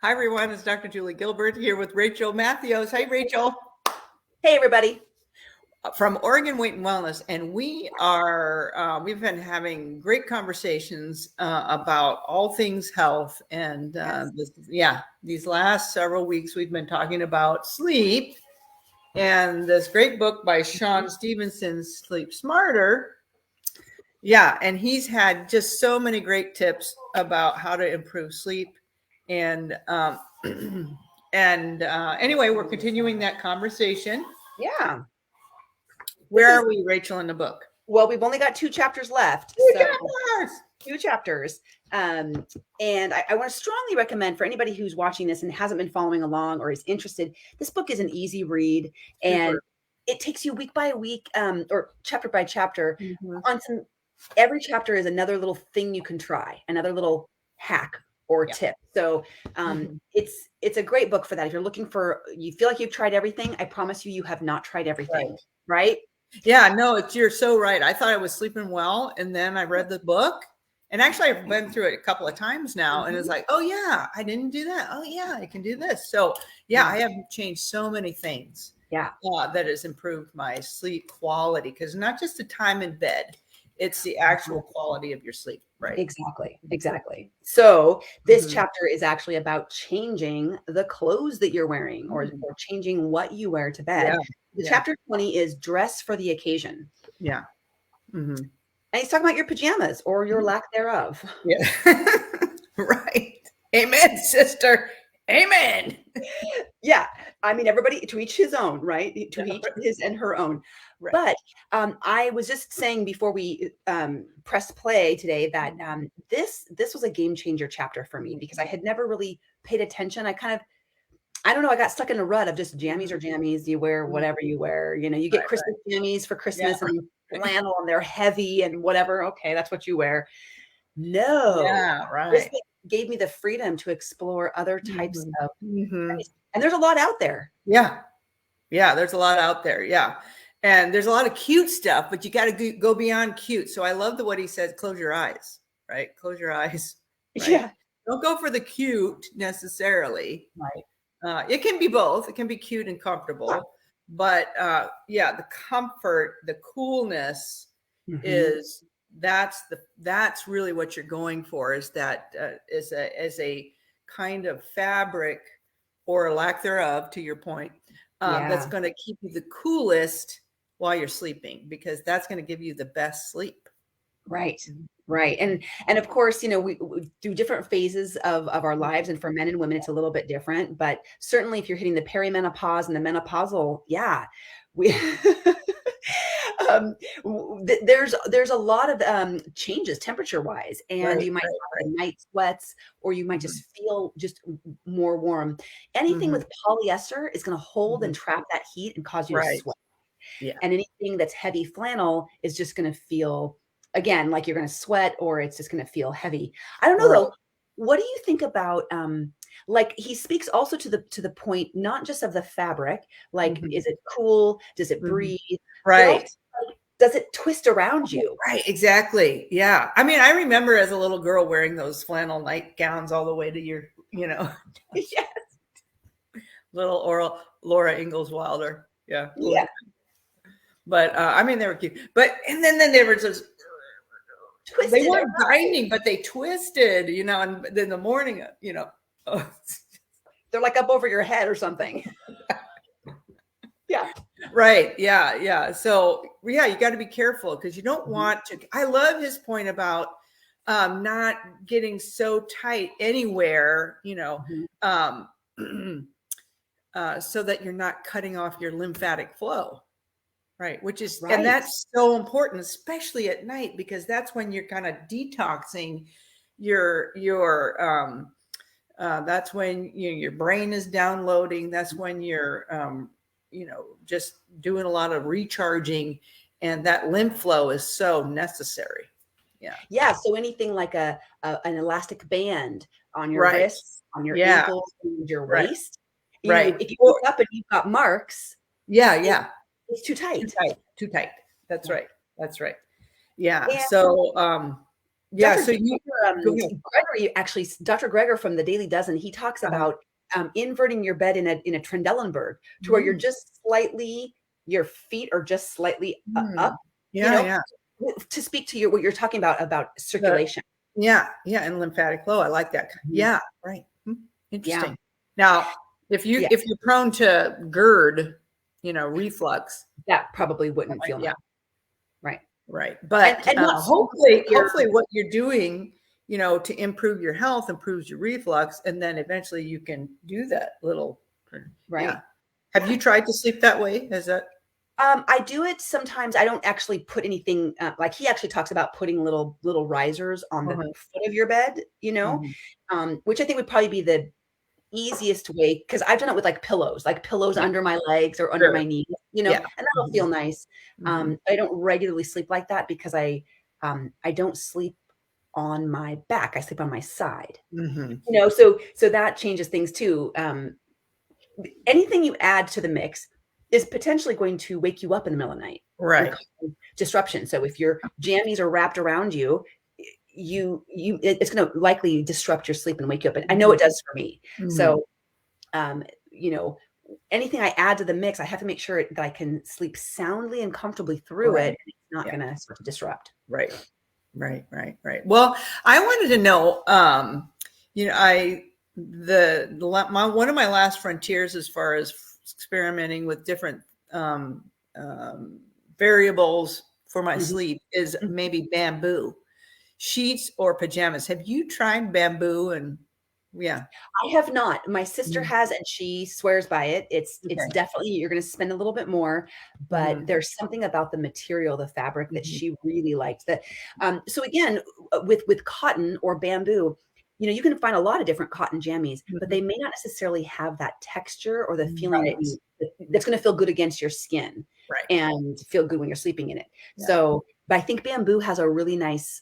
Hi, everyone. It's Dr. Julie Gilbert here with Rachel Matthews. Hi, Rachel. Hey, everybody. From Oregon Weight and Wellness. And we've been having great conversations about all things health. And these last several weeks, we've been talking about sleep and this great book by Sean Stevenson, Sleep Smarter. Yeah. And he's had just so many great tips about how to improve sleep. And anyway, we're continuing that conversation. Yeah. Where are we, Rachel, in the book? Well, we've only got 2 chapters left. Two chapters. And I want to strongly recommend for anybody who's watching this and hasn't been following along or is interested, this book is an easy read. And it takes you week by week or chapter by chapter on some. Every chapter is another little thing you can try, another little hack or tip. So it's a great book for that. If you're looking for, you feel like you've tried everything, I promise you have not tried everything, right? Yeah, no, you're so right. I thought I was sleeping well, and then I read the book, and actually I've been through it a couple of times now, and it's like, oh yeah, I didn't do that. Oh yeah, I can do this. So yeah, I have changed so many things. Yeah, that has improved my sleep quality, because not just the time in bed, it's the actual quality of your sleep. Right. Exactly. So this chapter is actually about changing the clothes that you're wearing or changing what you wear to bed. The chapter 20 is dress for the occasion. Yeah. And he's talking about your pajamas or your lack thereof. Yeah. Right. Amen, sister. Amen. Yeah. I mean, everybody, to each his own, right? To each his and her own. Right. But I was just saying before we pressed play today that this was a game changer chapter for me, because I had never really paid attention. I don't know, I got stuck in a rut of just jammies are jammies. You wear whatever you wear. You know, you get Christmas jammies for Christmas and flannel, and they're heavy and whatever. Okay, that's what you wear. No. Yeah, right. This gave me the freedom to explore other types of and there's a lot out there. Yeah, there's a lot out there. Yeah. And there's a lot of cute stuff, but you got to go beyond cute. So I love what he says, close your eyes, right? Close your eyes. Right? Yeah. Don't go for the cute necessarily. Right. It can be both. It can be cute and comfortable, but the comfort, the coolness is that's really what you're going for, is that as a kind of fabric or a lack thereof, to your point, that's going to keep you the coolest while you're sleeping, because that's going to give you the best sleep. Right. And of course, you know, we do different phases of our lives, and for men and women, it's a little bit different, but certainly if you're hitting the perimenopause and the menopausal, there's a lot of changes temperature wise, and you might have night sweats, or you might just feel just more warm. Anything with polyester is going to hold and trap that heat and cause you to sweat. Yeah. And anything that's heavy flannel is just going to feel, again, like you're going to sweat, or it's just going to feel heavy. I don't know though. What do you think about like he speaks also to the point, not just of the fabric, like is it cool? Does it breathe? Right. Does it twist around you? Right, exactly. Yeah. I mean, I remember as a little girl wearing those flannel nightgowns all the way to your, yes. Little Laura Ingalls Wilder. Yeah. Yeah. But I mean, they were cute. But and then they were just twisted. They weren't binding, but they twisted, and in the morning, they're like up over your head or something. Yeah. Right. Yeah. So you got to be careful, because you don't want to. I love his point about not getting so tight anywhere, so that you're not cutting off your lymphatic flow. Right. Which is, and that's so important, especially at night, because that's when you're kind of detoxing that's when your brain is downloading. That's when you're, just doing a lot of recharging, and that lymph flow is so necessary. Yeah. Yeah. So anything like an elastic band on your wrists, on your ankles, and your waist. Right. If you look up and you've got marks. Yeah. It's too tight. Too tight. That's right. Yeah. So, Yeah. Dr. So you go ahead. Gregory, actually, Dr. Gregor from the Daily Dozen, he talks about inverting your bed in a Trendelenburg to where you're just slightly, your feet are just slightly up, Yeah. to speak to what you're talking about circulation. Yeah. And lymphatic flow. I like that. Yeah. Right. Interesting. Yeah. Now, if you're prone to GERD, reflux, that probably wouldn't feel nice. Right. But and hopefully what you're doing, to improve your health, improves your reflux, and then eventually you can do that little. Right. Yeah. Have you tried to sleep that way? Is that? I do it sometimes. I don't actually put anything like he actually talks about putting little risers on the foot of your bed, which I think would probably be the easiest way, because I've done it with like pillows under my legs or under my knees, and that'll feel nice. I don't regularly sleep like that because I don't sleep on my back. I sleep on my side. So that changes things too. Anything you add to the mix is potentially going to wake you up in the middle of the night. Right. Disruption. So if your jammies are wrapped around you, it's going to likely disrupt your sleep and wake you up. And I know it does for me. So, anything I add to the mix, I have to make sure that I can sleep soundly and comfortably through it. And it's not going to disrupt. Right. Well, I wanted to know, one of my last frontiers as far as experimenting with different variables for my sleep is maybe bamboo sheets or pajamas. Have you tried bamboo? And I have not. My sister has, and she swears by it. It's definitely, you're going to spend a little bit more, but there's something about the material, the fabric that she really likes. That so again, with cotton or bamboo, you can find a lot of different cotton jammies, but they may not necessarily have that texture or the feeling that's going to feel good against your skin and feel good when you're sleeping in it. So, but I think bamboo has a really nice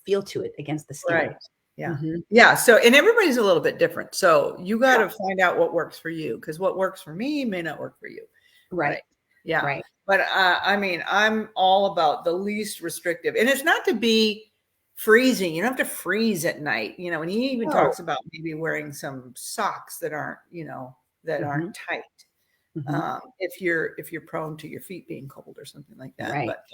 feel to it against the skin. Yeah. So, and everybody's a little bit different. So you got to find out what works for you, because what works for me may not work for you. Right. Yeah. Right. But I'm all about the least restrictive, and it's not to be freezing. You don't have to freeze at night, and he even talks about maybe wearing some socks that aren't, aren't tight. If you're prone to your feet being cold or something like that. Right. But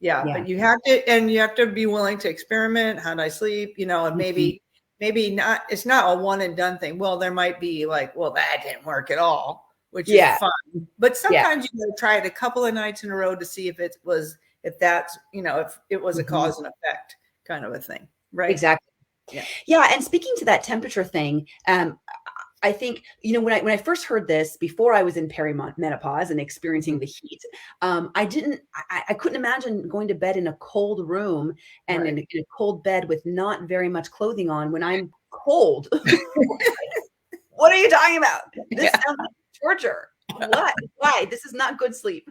but you have to be willing to experiment. How do I sleep? And maybe not, it's not a one and done thing. Well, there might be like, well, that didn't work at all, which is fun. But sometimes you gotta try it a couple of nights in a row to see if it was a cause and effect kind of a thing. Right. Exactly. Yeah. And speaking to that temperature thing, I think, when I first heard this, before I was in perimenopause and experiencing the heat, I couldn't imagine going to bed in a cold room and in a cold bed with not very much clothing on when I'm cold. What are you talking about? This sounds like torture. What? Why? This is not good sleep.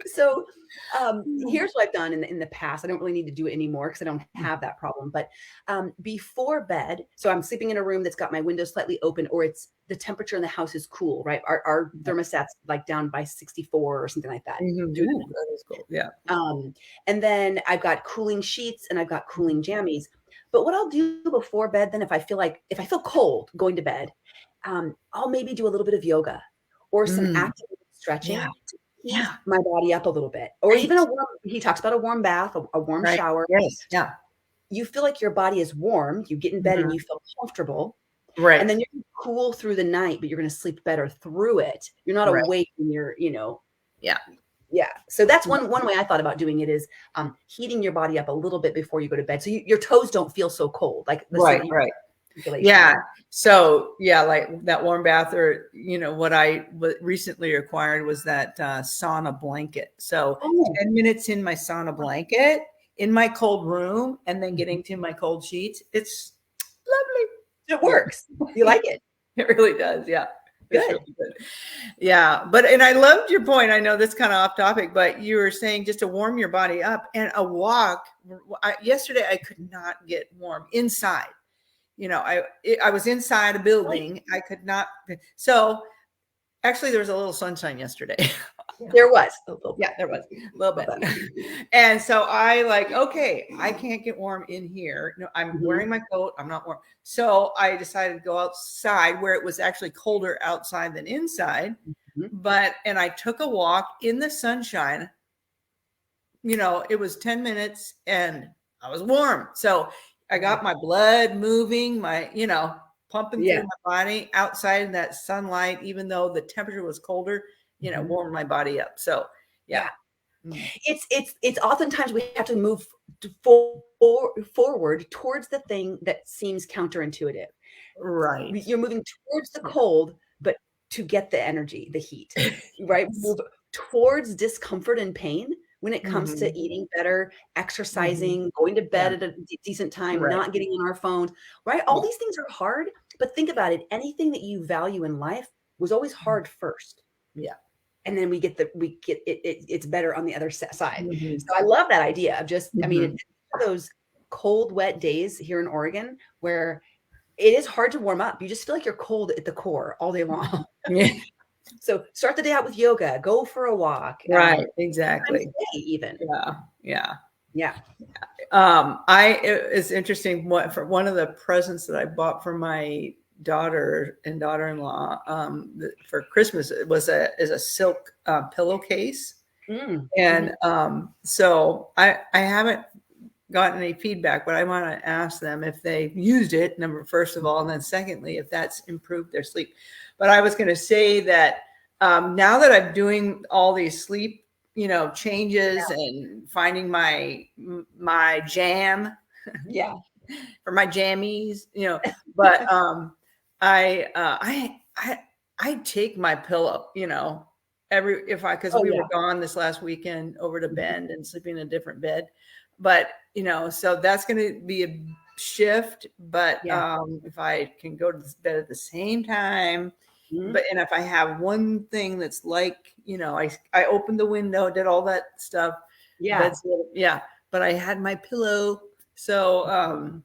So here's what I've done in the past. I don't really need to do it anymore because I don't have that problem. But before bed, so I'm sleeping in a room that's got my windows slightly open, or it's the temperature in the house is cool, right? Our thermostat's like down by 64 or something like that. That is cool. Yeah. And then I've got cooling sheets and I've got cooling jammies. But what I'll do before bed, then if I feel cold going to bed, I'll maybe do a little bit of yoga or some active stretching. My body up a little bit, or even he talks about a warm bath, a warm shower. Yeah. You feel like your body is warm. You get in bed and you feel comfortable. Right. And then you're cool through the night, but you're going to sleep better through it. You're not awake when you're, Yeah. So that's one way I thought about doing it is heating your body up a little bit before you go to bed. So your toes don't feel so cold. Like right. Yeah. So like that warm bath, or what I recently acquired was that sauna blanket. So 10 minutes in my sauna blanket in my cold room, and then getting to my cold sheets. It's lovely. It works. You like it? It really does. Yeah. Good. Really good. Yeah. And I loved your point. I know that's kind of off topic, but you were saying just to warm your body up, and a walk. Yesterday, I could not get warm inside. I was inside a building. I could not. So actually there was a little sunshine yesterday. There was yeah, there was a little bit. And so I like, okay, I can't get warm in here. No, I'm wearing my coat. I'm not warm. So I decided to go outside where it was actually colder outside than inside. And I took a walk in the sunshine. It was 10 minutes and I was warm. So I got my blood moving, pumping through my body outside in that sunlight, even though the temperature was colder, warmed my body up. So yeah. It's oftentimes we have to move forward towards the thing that seems counterintuitive. Right. You're moving towards the cold, but to get the energy, the heat, right? Move towards discomfort and pain when it comes to eating better, exercising, going to bed at a decent time, not getting on our phones, right? All these things are hard, but think about it. Anything that you value in life was always hard first. Yeah. And then we get it's better on the other side. So I love that idea of just, I mean, those cold, wet days here in Oregon where it is hard to warm up. You just feel like you're cold at the core all day long. Yeah. So start the day out with yoga, go for a walk. Right. Exactly. Even. Yeah. Yeah. It's interesting for one of the presents that I bought for my daughter and daughter-in-law for Christmas, it was a silk pillowcase. And so I haven't gotten any feedback, but I want to ask them if they used it, first of all, and then secondly, if that's improved their sleep. But I was going to say that now that I'm doing all these sleep, changes and finding my jam, for my jammies, but I take my pillow, because we were gone this last weekend over to Bend and sleeping in a different bed. But, so that's going to be a shift. But if I can go to bed at the same time, and if I have one thing that's like, I opened the window, did all that stuff. Yeah. But I had my pillow. So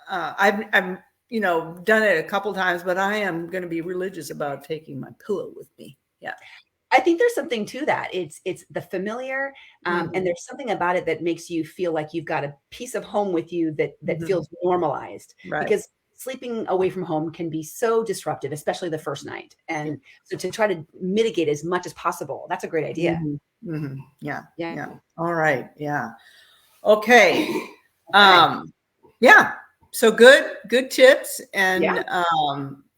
I've done it a couple times, but I am going to be religious about taking my pillow with me. Yeah. I think there's something to that. It's the familiar, and there's something about it that makes you feel like you've got a piece of home with you that feels normalized. Right. Because sleeping away from home can be so disruptive, especially the first night. And so to try to mitigate as much as possible, that's a great idea. Yeah. All right. Yeah. Okay. Yeah. So good tips. And and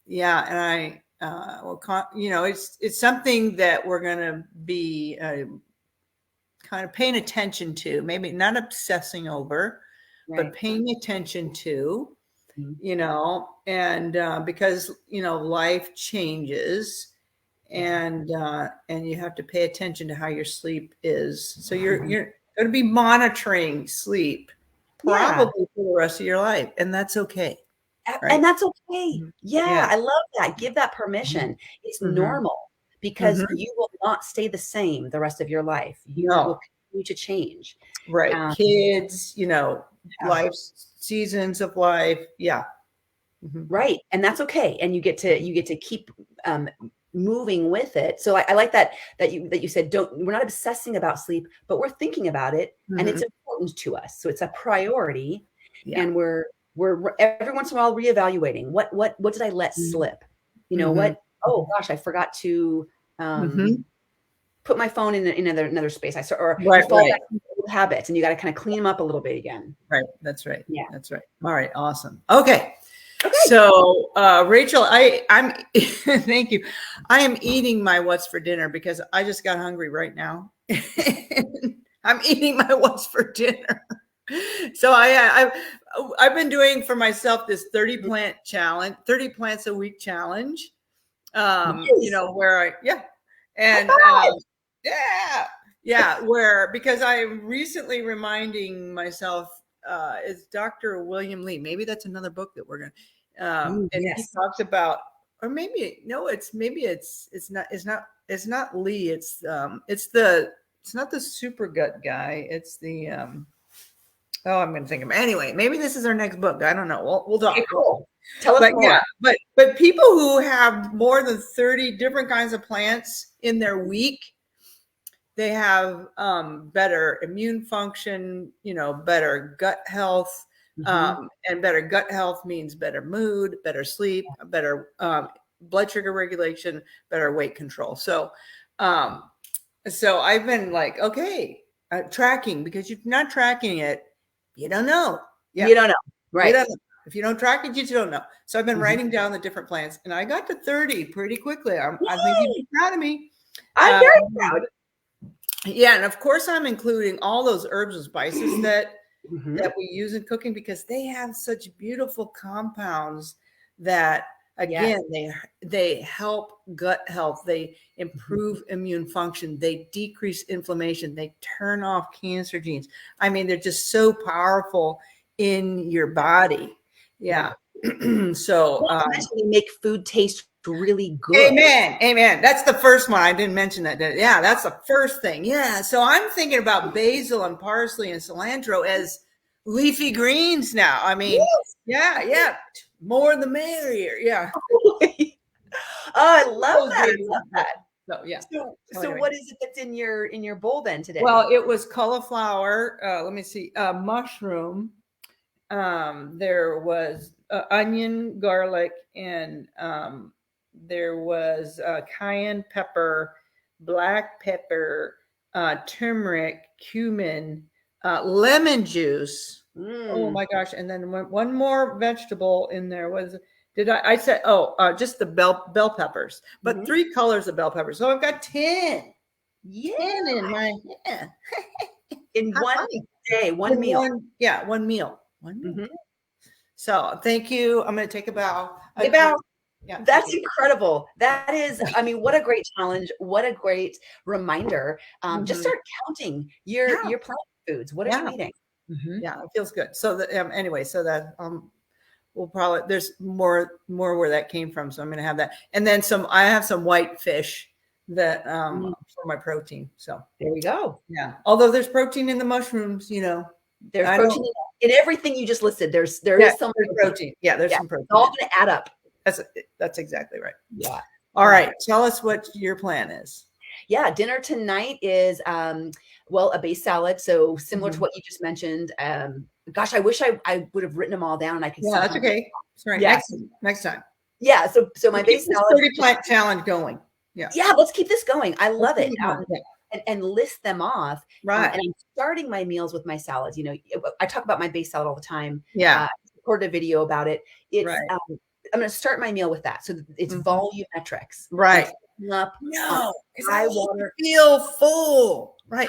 I it's something that we're going to be kind of paying attention to, maybe not obsessing over, but paying attention to, and because, life changes and you have to pay attention to how your sleep is. So you're going to be monitoring sleep probably for the rest of your life. And that's okay. Right? And that's okay. Yeah, I love that. Give that permission. It's normal because you will not stay the same the rest of your life. You will continue to change. Right. Kids, life seasons of life. Yeah. Right. And that's okay. And you get to keep moving with it. So I like that you said, we're not obsessing about sleep, but we're thinking about it and it's important to us. So it's a priority and we're every once in a while reevaluating what did I let slip? What? Oh gosh, I forgot to put my phone in another space. You fall back into old habits, and you got to kind of clean them up a little bit again. Right. That's right. Yeah. That's right. All right. Awesome. Okay. So Rachel, I'm thank you. I am eating my what's for dinner because I just got hungry right now. I'm eating my what's for dinner. So I've been doing for myself this 30 plant challenge, 30 plants a week challenge. Where because I'm recently reminding myself, it's Dr. William Lee. Maybe that's another book that we're going to, he talks about, or maybe, no, it's not Lee. It's not the super gut guy. It's the, I'm going to think of it. Anyway, maybe this is our next book. I don't know. We'll talk. Okay, cool. Tell us more. Yeah, but people who have more than 30 different kinds of plants in their week, they have better immune function, better gut health. And better gut health means better mood, better sleep, better blood sugar regulation, better weight control. So I've been like, okay, tracking, because if you're not tracking it, you don't know. You don't know. Right. You don't know. If you don't track it, you don't know. So I've been writing down the different plants, and I got to 30 pretty quickly. I think you'd be proud of me. I'm very proud. Yeah. And of course, I'm including all those herbs and spices that we use in cooking, because they have such beautiful compounds that, again, they help gut health. They improve immune function. They decrease inflammation. They turn off cancer genes. I mean, they're just so powerful in your body. Yeah. So they make food taste really good. Amen. That's the first one. I didn't mention that. Yeah, that's the first thing. Yeah. So I'm thinking about basil and parsley and cilantro as leafy greens now. I mean, yeah. More the merrier. Yeah. Oh, I love that. So yeah. So what is it that's in your bowl then today? Well, it was cauliflower. Let me see. Mushroom. There was onion, garlic, and there was cayenne pepper, black pepper, turmeric, cumin, lemon juice. Oh my gosh. And then one more vegetable in there was, I said, just the bell peppers, but 3 colors of bell peppers. So I've got 10. 10 in my hand. In one day, one meal. One meal. So thank you. I'm going to take a bow. Yeah, that's incredible. That is, I mean, what a great challenge. What a great reminder. Just start counting your plant foods. What are you eating? Yeah, it feels good. So that, anyway, so that we'll probably, there's more where that came from. So I'm going to have that. And then I have some white fish that for my protein. So there we go. Yeah. Although there's protein in the mushrooms, there's protein in everything you just listed. There is some protein. Yeah, there's some protein. It's all going to add up. That's exactly right. Yeah. All right. Tell us what your plan is. Yeah. Dinner tonight is, a base salad. So similar to what you just mentioned. Gosh, I wish I would have written them all down. And I could. Yeah, that's okay. That's right. Yeah. Next time. Yeah. So my base salad. 30 plant challenge going. Yeah. Yeah. Let's keep this going. I love it. And list them off. Right. And I'm starting my meals with my salads. I talk about my base salad all the time. Yeah. I recorded a video about it. It's, I'm going to start my meal with that. So it's volumetrics. Right. Up, I want to feel full. Right.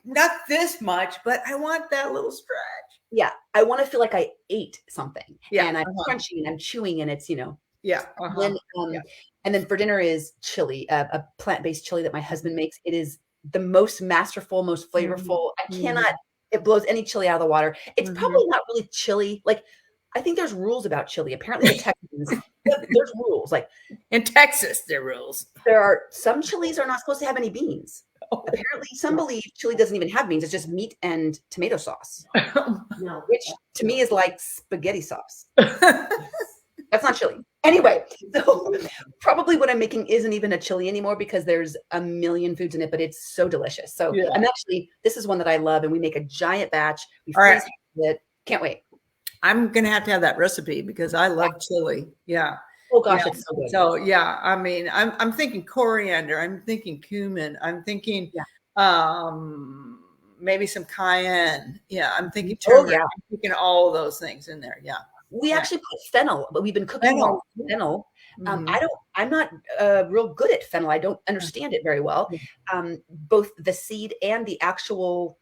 Not this much, but I want that little stretch. Yeah. I want to feel like I ate something. Yeah. And I'm crunchy and I'm chewing and it's, Yeah. And then for dinner is chili, a plant-based chili that my husband makes. It is the most masterful, most flavorful. It blows any chili out of the water. It's probably not really chili. Like, I think there's rules about chili. Apparently the Texans, there's rules. Like in Texas, there are rules. There are some chilies are not supposed to have any beans. Apparently some believe chili doesn't even have beans. It's just meat and tomato sauce, which to me is like spaghetti sauce. That's not chili. Anyway, so probably what I'm making isn't even a chili anymore because there's a million foods in it, but it's so delicious. So this is one that I love, and we make a giant batch. We freeze it. Can't wait. I'm going to have that recipe because I love chili. Yeah. Oh gosh, it's so good. So yeah, I mean, I'm thinking coriander. I'm thinking cumin. I'm thinking maybe some cayenne. Yeah. I'm thinking turmeric. I'm thinking all of those things in there. Yeah. We actually put fennel, but we've been cooking more with fennel. I'm not real good at fennel. I don't understand it very well. Both the seed and the actual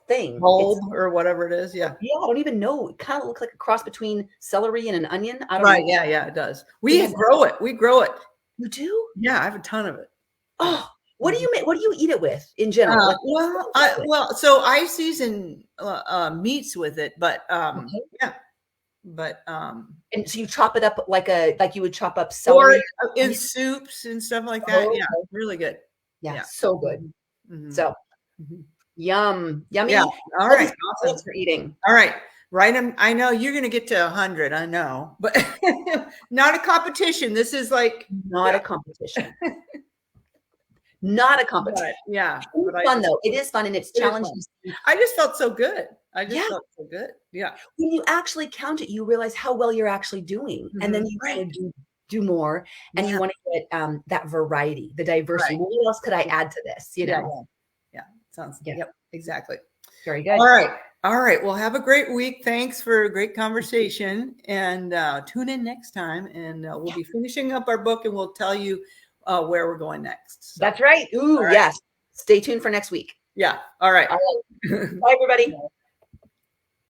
thing, bulb or whatever it is. Yeah. I don't even know. It kind of looks like a cross between celery and an onion. I don't know. Yeah, it does. We grow it. You do? Yeah, I have a ton of it. Oh, what do you make? What do you eat it with in general? So I season meats with it, but and so you chop it up like you would chop up celery or in soups and stuff like that. Yeah, really good. Yeah, so good. So. Yummy. Yeah. All right. Awesome for eating. All right. Right. I know you're going to get to 100. I know, but not a competition. This is like not a competition. not a competition. Yeah. It's fun though. It is fun and it's challenging. I just felt so good. Yeah. Felt so good. Yeah. When you actually count it, you realize how well you're actually doing. And then you want to do more and you want to get that variety, the diversity. Well, what else could I add to this? You know? Yeah. Sounds Yep, exactly. Very good. All right. Well, have a great week. Thanks for a great conversation. And tune in next time. And we'll be finishing up our book and we'll tell you where we're going next. So. That's right. Ooh, yes. Stay tuned for next week. Yeah. All right. Bye, everybody.